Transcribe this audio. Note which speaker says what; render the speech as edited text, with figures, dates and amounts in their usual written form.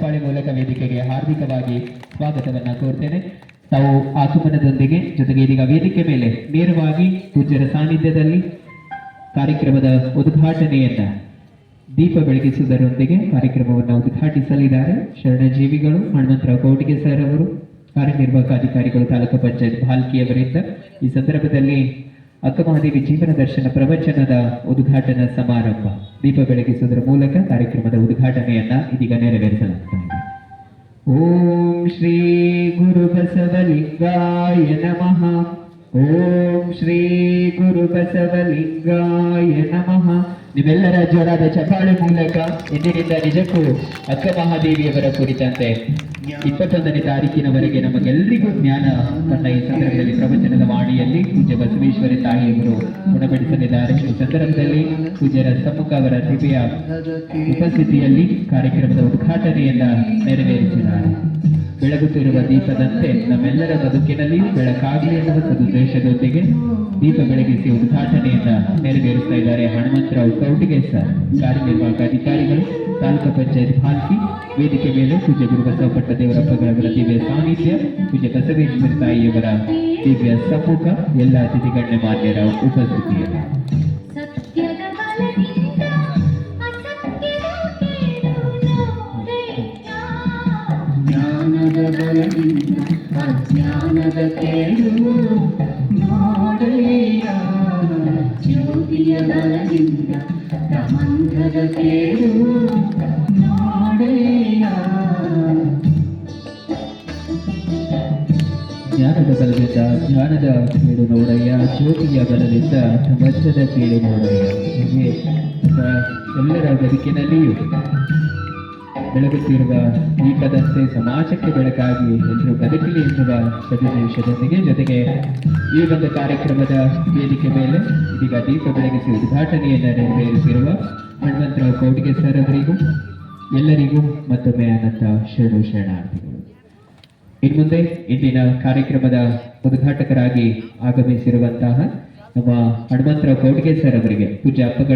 Speaker 1: ಪಾಳಿ ಮೂಲಕ ವೇದಿಕೆಗೆ ಹಾರ್ದಿಕವಾಗಿ ಸ್ವಾಗತವನ್ನ ಕೋರ್ತೇನೆ. ತಾವು ಆಗಮನದೊಂದಿಗೆ ಜೊತೆಗೆ ಇದೀಗ ವೇದಿಕೆ ಮೇಲೆ ನೇರವಾಗಿ ಪೂಜ್ಯರ ಸಾನ್ನಿಧ್ಯದಲ್ಲಿ ಕಾರ್ಯಕ್ರಮದ ಉದ್ಘಾಟನೆಯನ್ನ ದೀಪ ಬೆಳಗಿಸುವುದರೊಂದಿಗೆ ಕಾರ್ಯಕ್ರಮವನ್ನು ಉದ್ಘಾಟಿಸಲಿದ್ದಾರೆ ಶರಣಜೀವಿಗಳು ಹನುಮಂತರಾವ್ ಕೌಟಿಗೆ ಸರ್ ಅವರು, ಕಾರ್ಯನಿರ್ವಾಹಕ ಅಧಿಕಾರಿಗಳು, ತಾಲೂಕು ಪಂಚಾಯತ್ ಭಾಲ್ಕಿಯವರಿಂದ. ಈ ಸಂದರ್ಭದಲ್ಲಿ ಅಕ್ಕಮಹಾದೇವಿ ಜೀವನ ದರ್ಶನ ಪ್ರವಚನದ ಉದ್ಘಾಟನಾ ಸಮಾರಂಭ ದೀಪ ಬೆಳಗಿಸುವುದರ ಮೂಲಕ ಕಾರ್ಯಕ್ರಮದ ಉದ್ಘಾಟನೆಯನ್ನ ಇದೀಗ ನೆರವೇರಿಸಲಾಗುತ್ತದೆ. ಓಂ ಶ್ರೀ ಗುರು ಬಸವಲಿಂಗಾಯ ನಮಃ. ಓಂ ಶ್ರೀ ಗುರು ಬಸವಲಿಂಗಾಯ ನಮಃ. ನೀವೆಲ್ಲರ ಜೋರಾದ ಚಪ್ಪಾಳೆ ಮೂಲಕ ಇಂದಿನಿಂದ ನಿಜಕ್ಕೂ ಅಕ್ಕ ಮಹಾದೇವಿಯವರ ಕುರಿತಂತೆ 21ನೇ ತಾರೀಕಿನವರೆಗೆ ನಮಗೆಲ್ಲರಿಗೂ ಜ್ಞಾನ ತನ್ನ ಈ ಸಂದರ್ಭದಲ್ಲಿ ಪ್ರವಚನದ ವಾಣಿಯಲ್ಲಿ ಪೂಜ್ಯ ಬಸವೇಶ್ವರಿ ತಾಯಿಯವರು ಗುಣಪಡಿಸಲಿದ್ದಾರೆ. ಈ ಸಂದರ್ಭದಲ್ಲಿ ಪೂಜ್ಯರ ಸಮ್ಮುಖ ಅವರ ದಿವ್ಯ ಉಪಸ್ಥಿತಿಯಲ್ಲಿ ಕಾರ್ಯಕ್ರಮದ ಉದ್ಘಾಟನೆಯನ್ನ ನೆರವೇರಿಸಿದ್ದಾರೆ. ಬೆಳಗುತ್ತಿರುವ ದೀಪದಂತೆ ನಮ್ಮೆಲ್ಲರ ಬದುಕಿನಲ್ಲಿ ಬೆಳಕಾಗಲಿ ಎನ್ನುವ ಸದುದ್ದೇಶದೊಂದಿಗೆ ದೀಪ ಬೆಳಗಿಸಿ ಉದ್ಘಾಟನೆಯನ್ನ ನೆರವೇರಿಸ್ತಾ ಇದ್ದಾರೆ ಹನುಮಂತರಾವ್ ಕೌಟಿಗೆ ಸರ್, ಕಾರ್ಯನಿರ್ವಾಹಕ ಅಧಿಕಾರಿಗಳು, ತಾಲೂಕು ಪಂಚಾಯತ್ ಭಾಲ್ಕಿ. ವೇದಿಕೆ ಮೇಲೆ ಪೂಜ್ಯ ಗುರು ಬಸವಪಟ್ಟ ದೇವರಪ್ಪಗಳವರ ದಿವ್ಯ ಸಾನ್ನಿಧ್ಯ, ಪೂಜ್ಯ ಬಸವೇಶ್ವರ ತಾಯಿಯವರ ದಿವ್ಯ ಸಮ್ಮುಖ, ಎಲ್ಲ ಅತಿಥಿ ಗಣ್ಯಮಾನ್ಯರ ಉಪಸ್ಥಿತಿಯಲ್ಲಿ
Speaker 2: ಅಜ್ಞಾನದ ಕೇಳು ನೋಡಯ್ಯ, ಜ್ಯೋತಿಯ ಬಲದಿಂದ ಮಂತ್ರದ ಕೇಳು ನೋಡಯ್ಯ.
Speaker 1: ಜ್ಞಾನದ ಬಲದಿಂದ ಜ್ಞಾನದ ಕೇಳು ನೋಡಯ್ಯ, ಜ್ಯೋತಿಯ ಬಲದಿಂದ ಮಂತ್ರದ ಕೇಳು ನೋಡಯ್ಯ. ಹೀಗೆ ಎಲ್ಲರ ಬದುಕಿನಲ್ಲಿಯೂ ಬೆಳಗುತ್ತಿರುವ ದೀಪದಂತೆ ಸಮಾಜಕ್ಕೆ ಬೆಳಕಾಗಿ ಎಲ್ಲರೂ ಬದುಕಲಿ ಎನ್ನುವ ಸದುದ್ದೇಶದೊಂದಿಗೆ ಜೊತೆಗೆ ಈ ಒಂದು ಕಾರ್ಯಕ್ರಮದ ವೇದಿಕೆ ಮೇಲೆ ಇದೀಗ ದೀಪ ಬೆಳಗಿಸಿ ಉದ್ಘಾಟನೆಯನ್ನು ನೆರವೇರಿಸಿರುವ ಹನುಮಂತರಾವ್ ಕೌಟಿಗೆ ಸರ್ ಅವರಿಗೂ ಎಲ್ಲರಿಗೂ ಮತ್ತೊಮ್ಮೆ ಅನಂತ ಶರಣಾರ್ಥಿಗಳು. ಇನ್ಮುಂದೆ ಇಂದಿನ ಕಾರ್ಯಕ್ರಮದ ಉದ್ಘಾಟಕರಾಗಿ ಆಗಮಿಸಿರುವಂತಹ ನಮ್ಮ ಹನುಮಂತರಾವ್ ಕೌಟಿಗೆ ಸರ್ ಅವರಿಗೆ ಪೂಜ್ಯ ಅಪ್ಪಗಳ